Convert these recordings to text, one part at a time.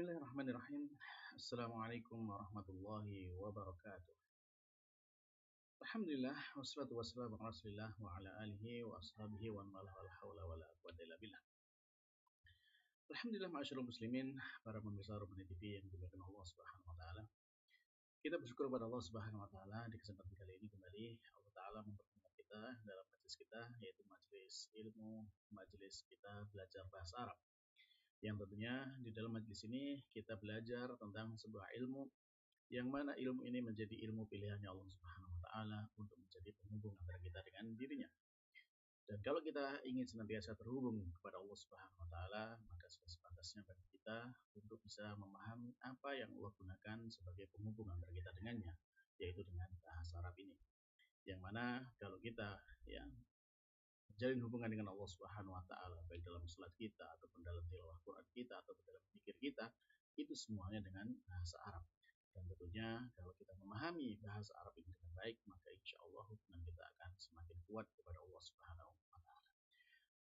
Bismillahirrahmanirrahim. Assalamualaikum warahmatullahi wabarakatuh. Alhamdulillah wassalatu wassalamu ala Rasulillah wa ala alihi wa ashabihi wa man wala haula wala quwwata illa billah. Alhamdulillah ma'asyiral muslimin, para pemirsa Robbani TV yang dimuliakan Allah Subhanahu wa taala. Kita bersyukur kepada Allah Subhanahu wa taala di kesempatan kali ini kembali Allah taala mempertemukan kita dalam majelis kita, yaitu majelis ilmu, majelis kita belajar bahasa Arab. Yang tentunya di dalam majelis ini kita belajar tentang sebuah ilmu yang mana ilmu ini menjadi ilmu pilihannya Allah Subhanahu wa taala untuk menjadi penghubung antara kita dengan dirinya. Dan kalau kita ingin senantiasa terhubung kepada Allah Subhanahu wa taala, maka sudah sepantasnya bagi kita untuk bisa memahami apa yang Allah gunakan sebagai penghubung antara kita dengannya, yaitu dengan bahasa Arab ini. Yang mana kalau kita menjalin hubungan dengan Allah Subhanahu wa taala baik dalam salat kita ataupun dalam tilawah Quran kita ataupun dalam zikir kita, itu semuanya dengan bahasa Arab. Dan tentunya kalau kita memahami bahasa Arab ini dengan baik, maka insya Allah hubungan kita akan semakin kuat kepada Allah Subhanahu wa taala.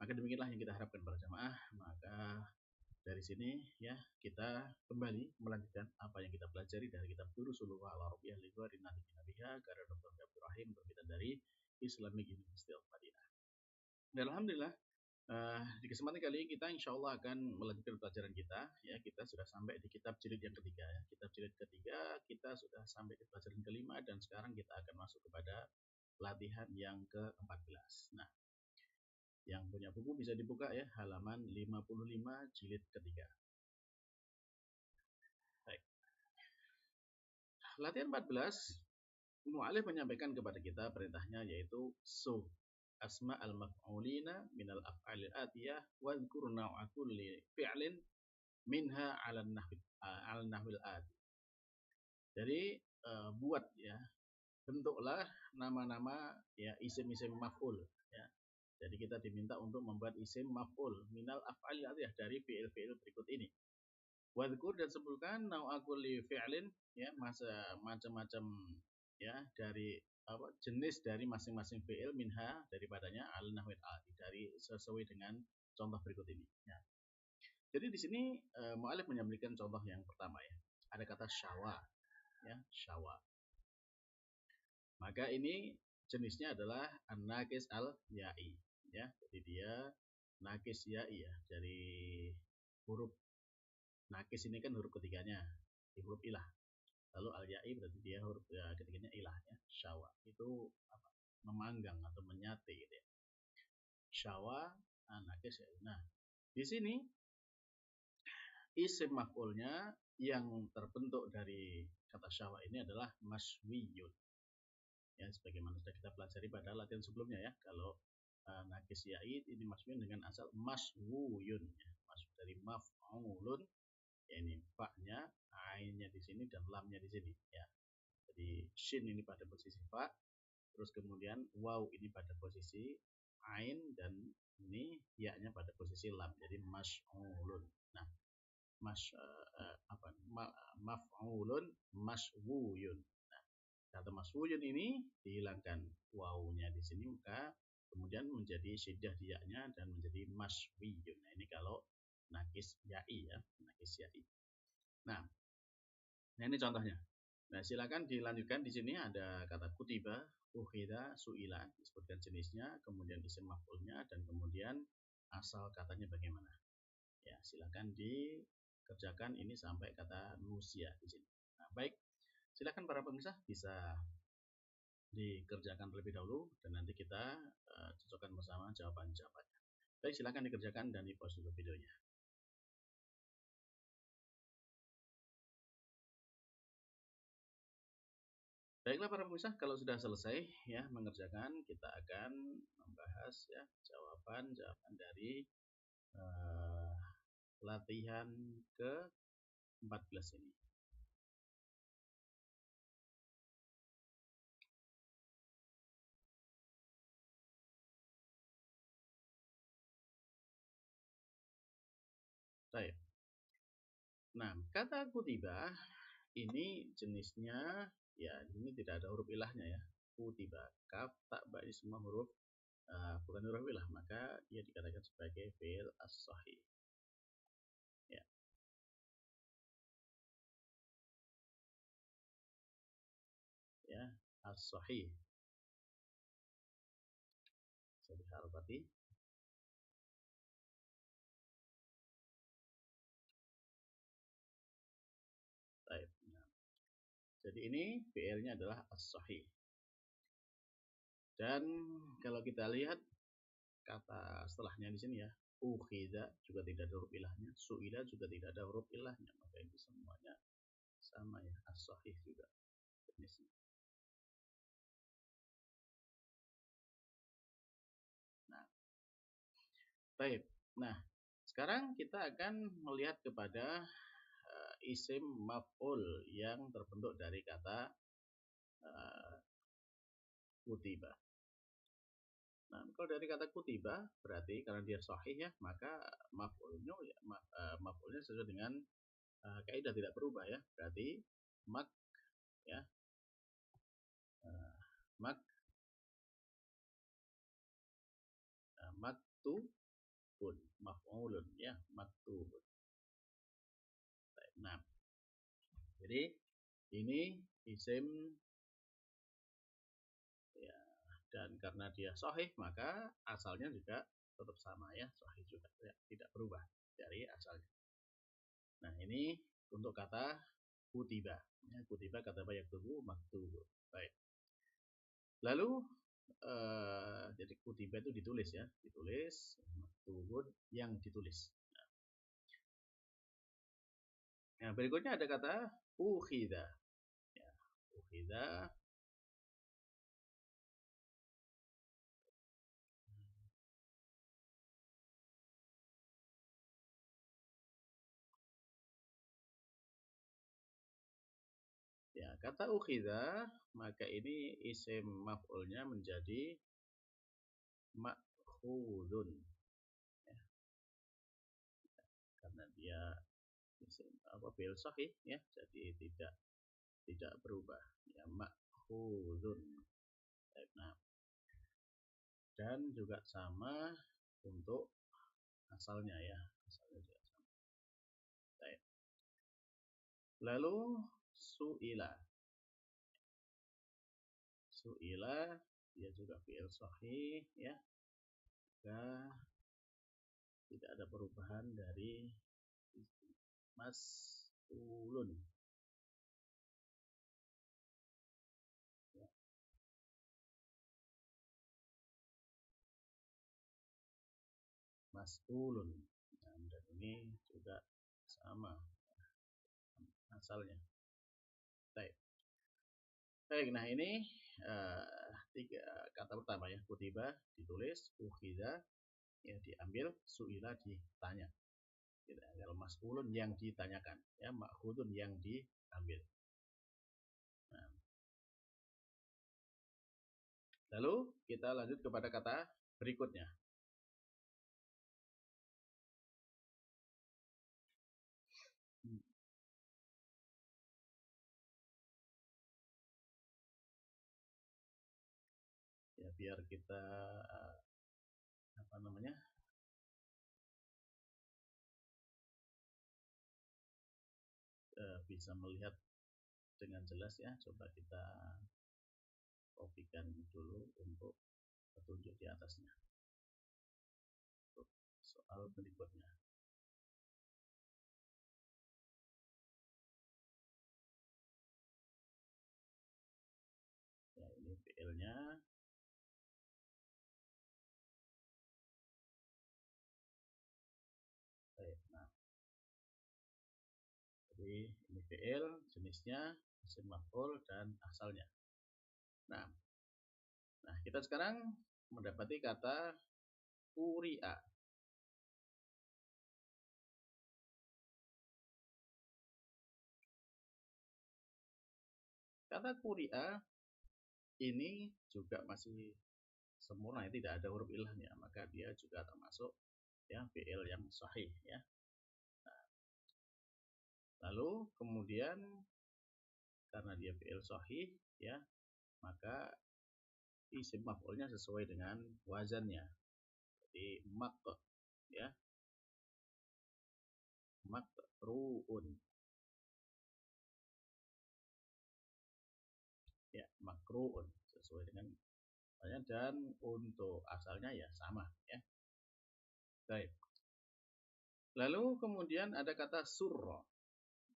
Maka demikianlah yang kita harapkan para jamaah. Maka dari sini kita kembali melanjutkan apa yang kita pelajari dari kitab Durusul Lughah Al-Arabiyyah li Ghairi Nabiha karya Dr. Abdul Rahim berbitan dari Islamic University of Madinah. Dan alhamdulillah di kesempatan kali ini kita insya Allah akan melanjutkan pelajaran kita. Kita sudah sampai di kitab jilid yang ketiga. Kitab jilid ketiga kita sudah sampai di pelajaran kelima dan sekarang kita akan masuk kepada latihan yang ke-14. Nah, yang punya buku bisa dibuka halaman 55 jilid ketiga. Baik. Latihan 14, mu'alif menyampaikan kepada kita perintahnya yaitu asma al-maf'ulina minal af'alil atiyah wa dzkur naw'a kulli fi'lin minha 'ala nahwil ati. Jadi buat bentuklah nama-nama isim-isim maf'ul Jadi kita diminta untuk membuat isim maf'ul minal af'alil atiyah dari fi'il-fi'il berikut ini. Wa dzkur dan sebutkan naw'a kulli fi'lin macam-macam dari jenis dari masing-masing fi'il minha daripadanya al nahwil ati dari sesuai dengan contoh berikut ini. Jadi di sini mu'alif menyampaikan contoh yang pertama Ada kata syawa syawa. Maka ini jenisnya adalah an-naqis al-ya'i Jadi dia naqis ya'i dari huruf naqis ini kan huruf ketiganya di huruf ilah. Lalu al-ya'i berarti dia huruf ketiganya ilah syawa. Itu memanggang atau menyate Syawa naqis ya'i. Nah, di sini isim maf'ulnya yang terbentuk dari kata syawa ini adalah maswiyun. Sebagaimana sudah kita pelajari pada latihan sebelumnya Kalau naqis ya'i ini maswiyun dengan asal maswuyun Masuk dari maf'ulun ini fa-nya, ainnya di sini dan lamnya di sini Jadi shin ini pada posisi fa, terus kemudian waw ini pada posisi ain dan ini ya-nya pada posisi lam. Jadi mas'ulun. Nah, maf'ulun maswuyun. Nah, kata maswuyun ini dihilangkan wawnya di sini maka kemudian menjadi syiddah di ya-nya dan menjadi maswiyun. Nah, ini kalau naqis ya'i naqis ya'i. Nah, ini contohnya. Nah, silakan dilanjutkan. Di sini ada kata kutiba, ukhida, su'ila, disebutkan jenisnya, kemudian isim maf'ulnya dan kemudian asal katanya bagaimana. Silakan dikerjakan ini sampai kata nusia di sini. Nah, baik. Silakan para pemirsa bisa dikerjakan terlebih dahulu dan nanti kita cocokkan bersama jawaban-jawabannya. Baik, silakan dikerjakan dan di-pause dulu videonya. Baiklah para pemirsa, kalau sudah selesai mengerjakan, kita akan membahas jawaban dari latihan ke-14 ini. Baik. Nah, kata kutiba ini jenisnya ini tidak ada huruf ilahnya Kutiba, kaf, ta, ba ini semua huruf bukan huruf ilah, maka dia dikatakan sebagai fi'il as-sahih. as-sahih. Saya diharapati. Baik. Nah, jadi ini fi'ilnya adalah as-sahih. Dan kalau kita lihat kata setelahnya di sini ya, ukhidha juga tidak ada huruf ilahnya, su'ila juga tidak ada huruf ilahnya, maka ini semuanya sama ya, as-sahih juga jenisnya. Nah, baik. Nah, sekarang kita akan melihat kepada isim maf'ul yang terbentuk dari kata kutiba. Nah, kalau dari kata kutiba berarti karena dia sahih ya, maka maf'ulnya ya, maf'ulnya sesuai dengan kaidah tidak berubah ya. Berarti mak ya. Mak maktubun, maf'ulun ya, maktubun. Nah, jadi ini isim ya, dan karena dia sahih maka asalnya juga tetap sama ya, sahih juga ya, tidak berubah dari asalnya. Nah, ini untuk kata kutiba. Ya, kutiba kata banyak tubuh maktub. Baik. Lalu jadi kutiba itu ditulis ya, ditulis maktubun yang ditulis. Nah, berikutnya ada kata ukhidha. Ya, ukhidha. Ya, kata ukhidha, maka ini isim maf'ulnya menjadi ma'khudun. Ya, karena dia isim fi'il sahih ya, jadi tidak berubah. Ya, ma'khudun. Nah, dan juga sama untuk asalnya ya, asalnya juga sama. Baik. Lalu su'ila. Su'ila dia juga fi'il sahih ya. Maka tidak ada perubahan dari mas'ulun. Ya. Mas'ulun. Dan ini juga sama asalnya. Baik. Baik, nah ini tiga kata pertama ya, kutiba ditulis, ukhidha ya diambil, su'ila ditanya. Kalau mas'ulun yang ditanyakan, ya ma'khudun yang diambil. Nah, lalu kita lanjut kepada kata berikutnya. Ya biar kita apa namanya? Bisa melihat dengan jelas ya. Coba kita kopikan dulu untuk petunjuk di atasnya. Untuk soal berikutnya. Ya, ini PL-nya. Baik, nah. Jadi ini PL, jenisnya, isim maf'ul dan asalnya. Nah, kita sekarang mendapati kata quri'a. Kata quri'a ini juga masih sempurna, tidak ada huruf ilahnya, maka dia juga termasuk ya fi'il yang sahih ya. Nah, lalu kemudian karena dia fi'il sahih ya, maka isim maf'ulnya sesuai dengan wazannya. Jadi mak ya. Makruun. ya makruun sesuai dengan dan untuk asalnya ya sama ya. Baik. Lalu kemudian ada kata surro.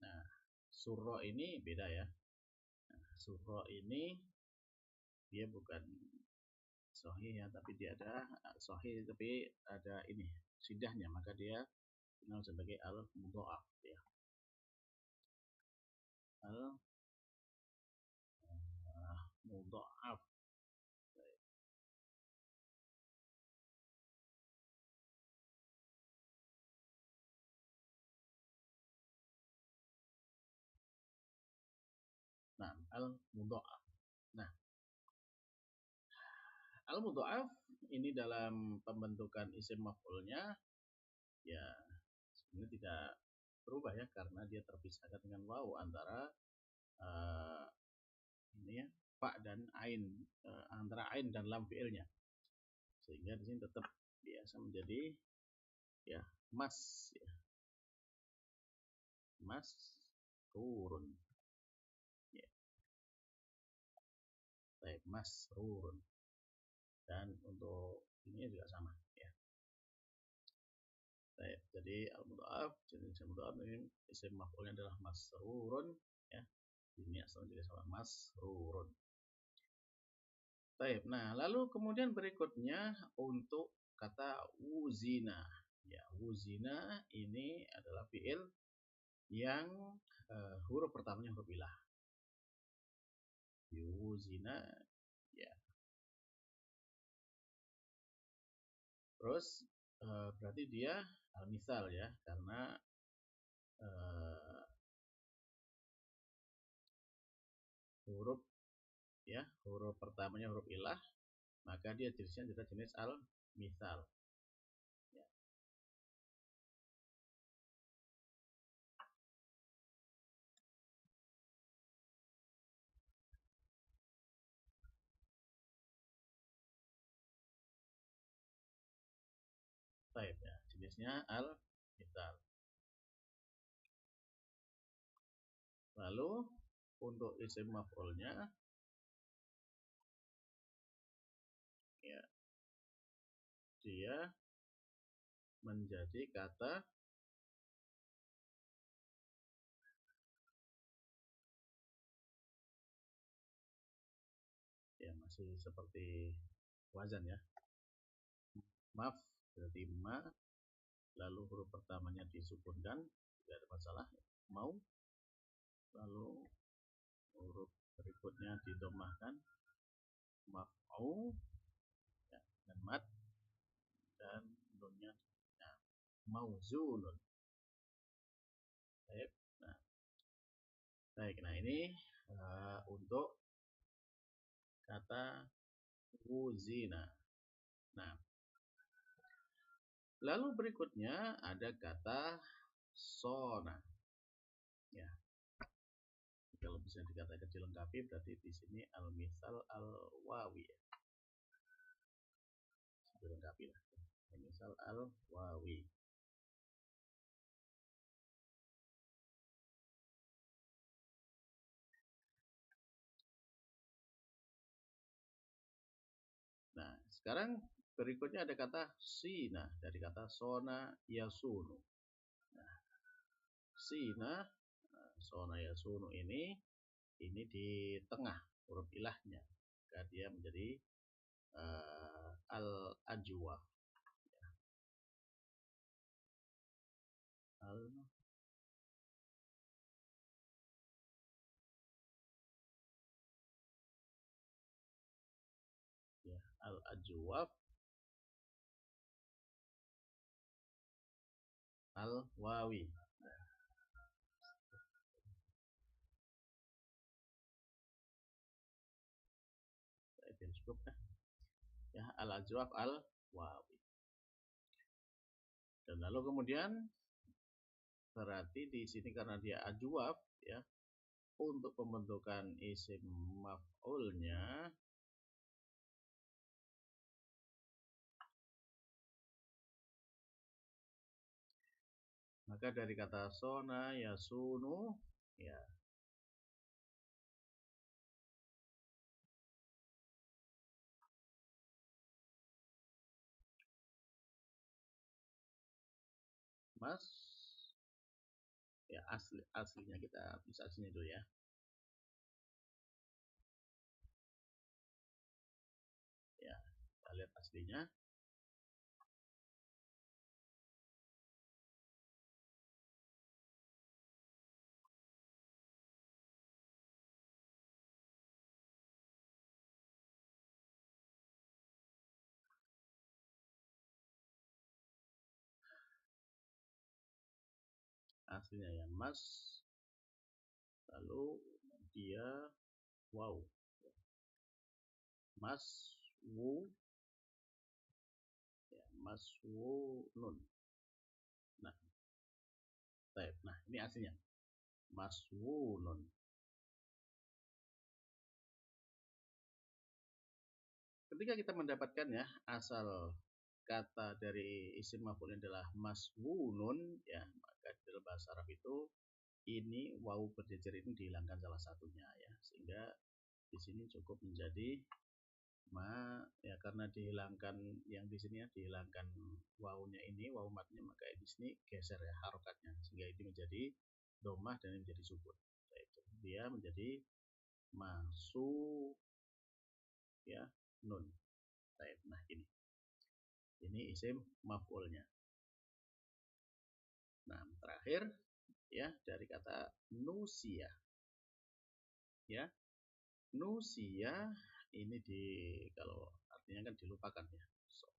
Nah, surro ini beda ya. Nah, surro ini dia bukan sahih ya, tapi dia ada sahih tapi ada ini sidahnya, maka dia dikenal sebagai al-mudha'af ya. Al-mudha'af. Nah, al-mudha'af. Nah, al-mudha'af ini dalam pembentukan isim maf'ulnya ya sebenarnya tidak berubah ya, karena dia terpisahkan dengan waw antara ini ya fa dan ain, antara ain dan lam fi'ilnya, sehingga di sini tetap biasa menjadi ya mas ya. Mas turun ya. Baik, mas turun, dan untuk ini juga sama ya. Baik, jadi al-mudha'af jenis mudha'af ini isim maf'ulnya adalah masrurun ya. Ini asalnya juga sama, masrurun. Baik, nah lalu kemudian berikutnya untuk kata wuzina. Ya, wuzina ini adalah fi'il yang huruf pertamanya huruf ilah. Wuzina ya. Terus berarti dia misal ya, karena huruf ya, huruf pertamanya huruf ilah, maka dia jenisnya adalah jenis al-misal. Ya. Baik ya, jenisnya al-misal. Lalu untuk isim maf'ulnya ya, dia menjadi kata ya masih seperti wazan ya. Maf berarti ma, lalu huruf pertamanya disukunkan, tidak ada masalah. Mau, lalu huruf berikutnya didomahkan, maf'u ya, dan mat, dan nunnya ya, mauzunun. Baik, nah, baik, nah ini untuk kata wuzina. Nah, lalu berikutnya ada kata sona. Ya, kalau bisa dikatakan dilengkapi berarti di sini al-misal al-wawi ya. Dilengkapi lah. Al-misal al-wawi. Nah, sekarang berikutnya ada kata sina dari kata sona yasunu. Nah, sina, sona yasunu ini di tengah huruf ilahnya, maka dia menjadi al-ajwa. Al ya, al-ajwaf al-wawi. Cukup ya, al-ajwaf al-wawi. Dan lalu kemudian berarti di sini karena dia ajwaf ya, untuk pembentukan isim maf'ulnya maka dari kata sona yasunu ya, mas, ya aslinya kita bisa aslinya dulu ya. Ya, kita lihat aslinya. Aslinya ya mas, lalu dia wow, mas wu, ya, mas wu nun. Nah ini aslinya mas wu nun. Ketika kita mendapatkan ya asal kata dari isim maf'ul adalah maswunun, ya maka dalam bahasa Arab itu ini wawu berjejer ini dihilangkan salah satunya ya, sehingga di sini cukup menjadi ma, ya karena dihilangkan yang di sini ya, dihilangkan wawunya ini, wawu matnya, maka di sini geser ya harokatnya, sehingga ini menjadi domah dan ini menjadi sukun. Yaitu dia menjadi masu ya nun. Nah ini isim maf'ulnya. Nah terakhir ya dari kata nusia, ya nusia ini kalau artinya kan dilupakan ya.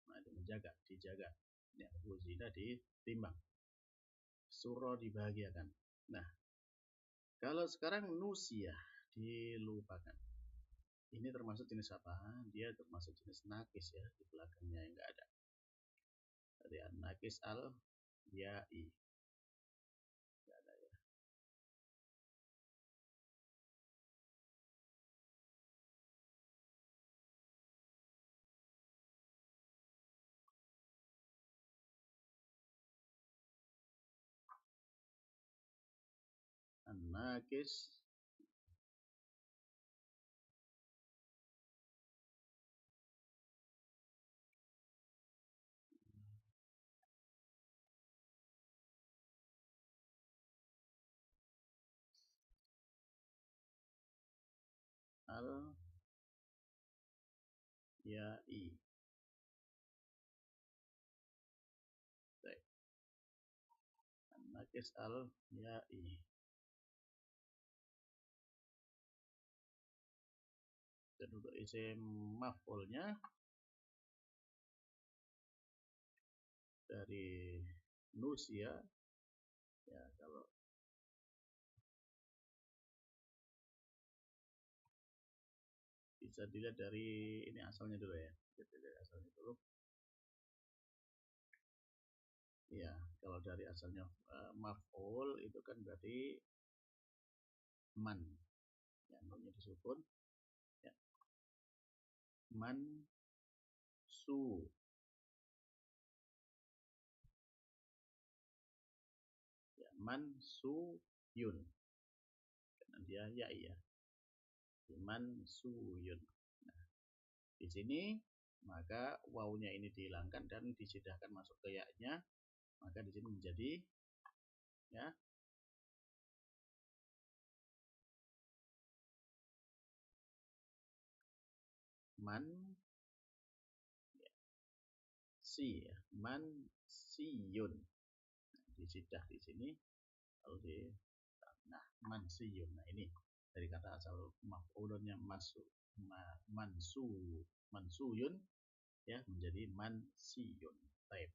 Nah itu menjaga, dijaga. Ya wuzina ditimbang. Suro dibahagiakan. Nah kalau sekarang nusia dilupakan. Ini termasuk jenis apa? Dia termasuk jenis nakis ya, di belakangnya yang enggak ada. Dari nakis al ya'i. Enggak ada ya. Nakis al ya'i. Nakis al ya'i. Dan untuk isim maf'ulnya dari nusia ya, kalau bisa dilihat dari ini asalnya dulu ya, dari asalnya dulu ya. Kalau dari asalnya maf'ul itu kan berarti man, yang namanya disukun ya, man su ya, man su yun, karena dia ya iya, man su yun. Nah di sini maka wawunya ini dihilangkan dan disidahkan masuk ke ya-nya, maka di sini menjadi ya man ya, si ya, man siyun. Nah, disidah di sini lalu di nah mansiyun. Nah ini dari kata asal maf'ulunnya mansu mansuyun ya menjadi mansiyun. Baik.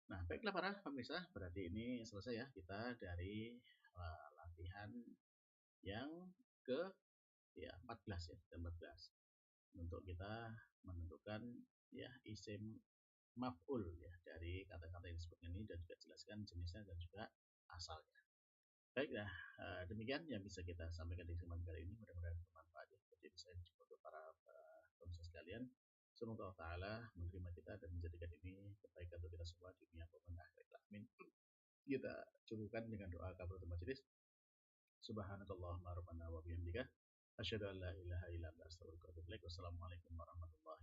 Nah, baiklah para pemirsa, berarti ini selesai ya kita dari latihan yang ke ya 14 ya, 14. Untuk kita menentukan ya isim maf'ul ya dari kata-kata yang disebutkan ini dan juga jelaskan jenisnya dan juga asalnya. Baiklah, demikian yang bisa kita sampaikan di kesempatan kali ini. Mudah-mudahan bermanfaat ya. Jadi bisa untuk para pemirsa sekalian. Semoga Allah Ta'ala menerima kita dan menjadikan ini kebaikan untuk kita semua di dunia maupun akhirat. Amin. Kita cukupkan dengan doa kafaratul majelis. Subhanakallahumma rabbana wa bihamdika asyhadu an la ilaha illa anta astaghfiruka wa atubu ilaik. Wassalamualaikum warahmatullahi